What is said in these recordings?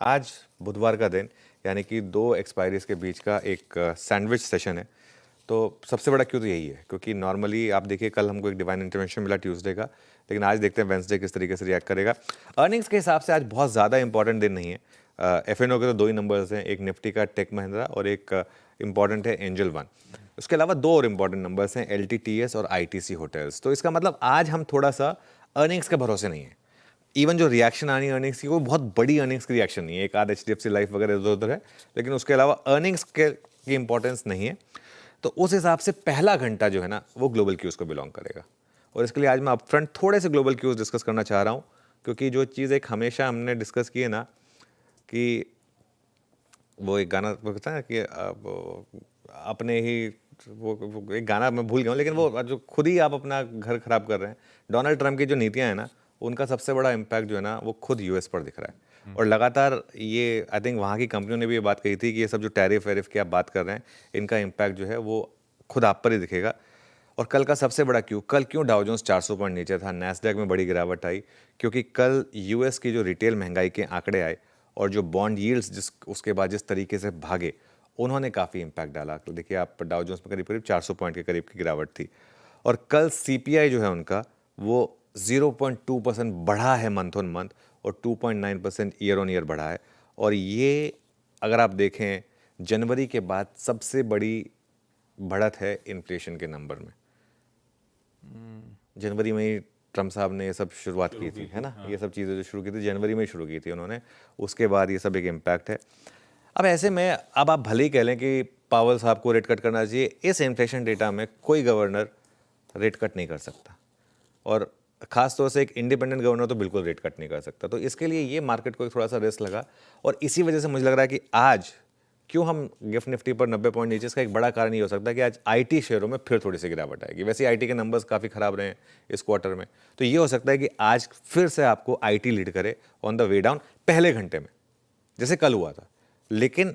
आज बुधवार का दिन यानी कि दो एक्सपायरीज के बीच का एक सैंडविच सेशन है। तो सबसे बड़ा क्यों तो यही है क्योंकि नॉर्मली आप देखिए कल हमको एक डिवाइन इंटरवेंशन मिला ट्यूसडे का, लेकिन आज देखते हैं वेंसडे किस तरीके से रिएक्ट करेगा। अर्निंग्स के हिसाब से आज बहुत ज़्यादा इंपॉर्टेंट दिन नहीं है। एफएनओ के तो दो ही नंबर्स हैं, एक निफ्टी का टेक महिंद्रा और एक इंपॉर्टेंट है एंजल वन। उसके अलावा दो और इंपॉर्टेंट नंबर्स हैं एलटीटीएस और आईटीसी होटल्स। तो इसका मतलब आज हम थोड़ा सा अर्निंग्स के भरोसे नहीं है। इवन जो रिएक्शन आनी अर्निंग्स की वो बहुत बड़ी अर्निंग्स की रिएक्शन नहीं है, एक आध एचडीएफसी लाइफ वगैरह इधर उधर है, लेकिन उसके अलावा अर्निंग्स की इंपॉर्टेंस नहीं है। तो उस हिसाब से पहला घंटा जो है ना वो ग्लोबल क्यूज को बिलोंग करेगा। और इसके लिए आज मैं अपफ्रंट थोड़े से ग्लोबल क्यूज डिस्कस करना चाह रहा हूँ, क्योंकि जो चीज़ एक हमेशा हमने डिस्कस की है ना कि वो एक गाना कहता है कि अपने ही वो एक गाना मैं भूल गया हूँ, लेकिन वो जो खुद ही आप अपना घर खराब कर रहे हैं। डोनाल्ड ट्रंप की जो नीतियाँ हैं ना उनका सबसे बड़ा इम्पैक्ट जो है ना वो खुद यूएस पर दिख रहा है। और लगातार ये आई थिंक वहाँ की कंपनियों ने भी ये बात कही थी कि ये सब जो टैरिफ वैरिफ की आप बात कर रहे हैं इनका इम्पैक्ट जो है वो खुद आप पर ही दिखेगा। और कल का सबसे बड़ा कल क्यों डाउ जोन्स 400 पॉइंट नीचे था, नैस्डैक में बड़ी गिरावट आई, क्योंकि कल यूएस की जो रिटेल महंगाई के आंकड़े आए और जो बॉन्ड यील्ड्स उसके बाद जिस तरीके से भागे उन्होंने काफ़ी इम्पैक्ट डाला। देखिए आप डाउ जोन्स में करीब करीब 400 पॉइंट के करीब की गिरावट थी। और कल सीपीआई जो है उनका वो 0.2% बढ़ा है मंथ ऑन मंथ और 2.9% ईयर ऑन ईयर बढ़ा है। और ये अगर आप देखें जनवरी के बाद सबसे बड़ी बढ़त है इन्फ्लेशन के नंबर में। जनवरी में ही ट्रम्प साहब ने ये सब शुरुआत की थी, है ना। ये सब चीज़ें जो शुरू की थी जनवरी में ही शुरू की थी उन्होंने, उसके बाद ये सब एक इम्पैक्ट है। अब ऐसे में अब आप भले ही कह लें कि पावल साहब को रेट कट करना चाहिए, इस इन्फ्लेशन डेटा में कोई गवर्नर रेट कट नहीं कर सकता, और खास तौर से एक इंडिपेंडेंट गवर्नर तो बिल्कुल रेट कट नहीं कर सकता। तो इसके लिए ये मार्केट को थोड़ा सा रिस्क लगा, और इसी वजह से मुझे लग रहा है कि आज क्यों हम गिफ्ट निफ्टी पर 90 पॉइंट नीचे, इसका एक बड़ा कारण ये हो सकता है कि आज आईटी शेयरों में फिर थोड़ी सी गिरावट आएगी। वैसे आईटी के नंबर्स काफ़ी खराब रहे हैं इस क्वार्टर में, तो ये हो सकता है कि आज फिर से आपको आईटी लीड करे ऑन द वे डाउन पहले घंटे में, जैसे कल हुआ था। लेकिन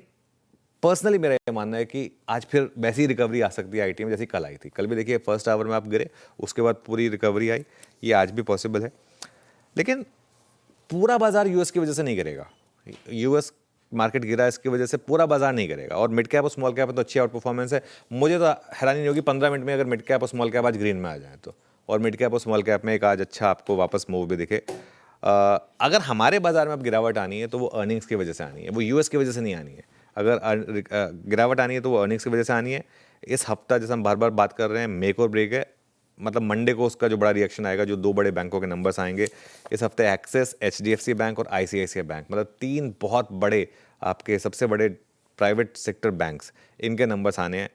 पर्सनली मेरा ये मानना है कि आज फिर वैसी रिकवरी आ सकती है आईटी में जैसी कल आई थी। कल भी देखिए फर्स्ट आवर में आप गिरे, उसके बाद पूरी रिकवरी आई, ये आज भी पॉसिबल है। लेकिन पूरा बाजार यूएस की वजह से नहीं गिरेगा। यूएस मार्केट गिरा इसकी वजह से पूरा बाजार नहीं गिरेगा। और मिड कैप और स्मॉल कैप में तो अच्छी आउट परफॉर्मेंस है। मुझे तो हैरानी नहीं होगी 15 मिनट में अगर मिड कैप और स्मॉल कैप आज ग्रीन में आ जाए तो, और मिड कैप और स्मॉल कैप में एक आज अच्छा आपको वापस मूव भी दिखे। अगर हमारे बाजार में अब गिरावट आनी है तो वो अर्निंग्स की वजह से आनी है, वो यूएस की वजह से नहीं आनी है। अगर गिरावट आनी है तो वो अर्निंग्स की वजह से आनी है। इस हफ्ता जैसे हम बार बार बात कर रहे हैं मेक और ब्रेक है, मतलब मंडे को उसका जो बड़ा रिएक्शन आएगा, जो दो बड़े बैंकों के नंबर्स आएंगे इस हफ्ते, एक्सिस, एचडीएफसी बैंक और आईसीआईसीआई बैंक, मतलब तीन बहुत बड़े आपके सबसे बड़े प्राइवेट सेक्टर बैंक्स, इनके नंबर्स आने हैं।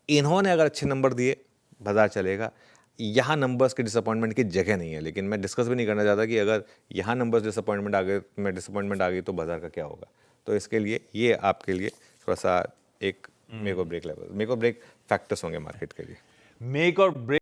इन्होंने अगर अच्छे नंबर दिए बाजार चलेगा। यहाँ नंबर्स के डिसअपॉइंटमेंट की जगह नहीं है, लेकिन मैं डिस्कस भी नहीं करना चाहता कि अगर यहाँ नंबर्स डिसअपॉइंटमेंट आ गई तो बाजार का क्या होगा। तो इसके लिए ये आपके लिए थोड़ा सा एक मेक और ब्रेक लेवल, मेक और ब्रेक फैक्टर्स होंगे मार्केट के लिए। मेक और ब्रेक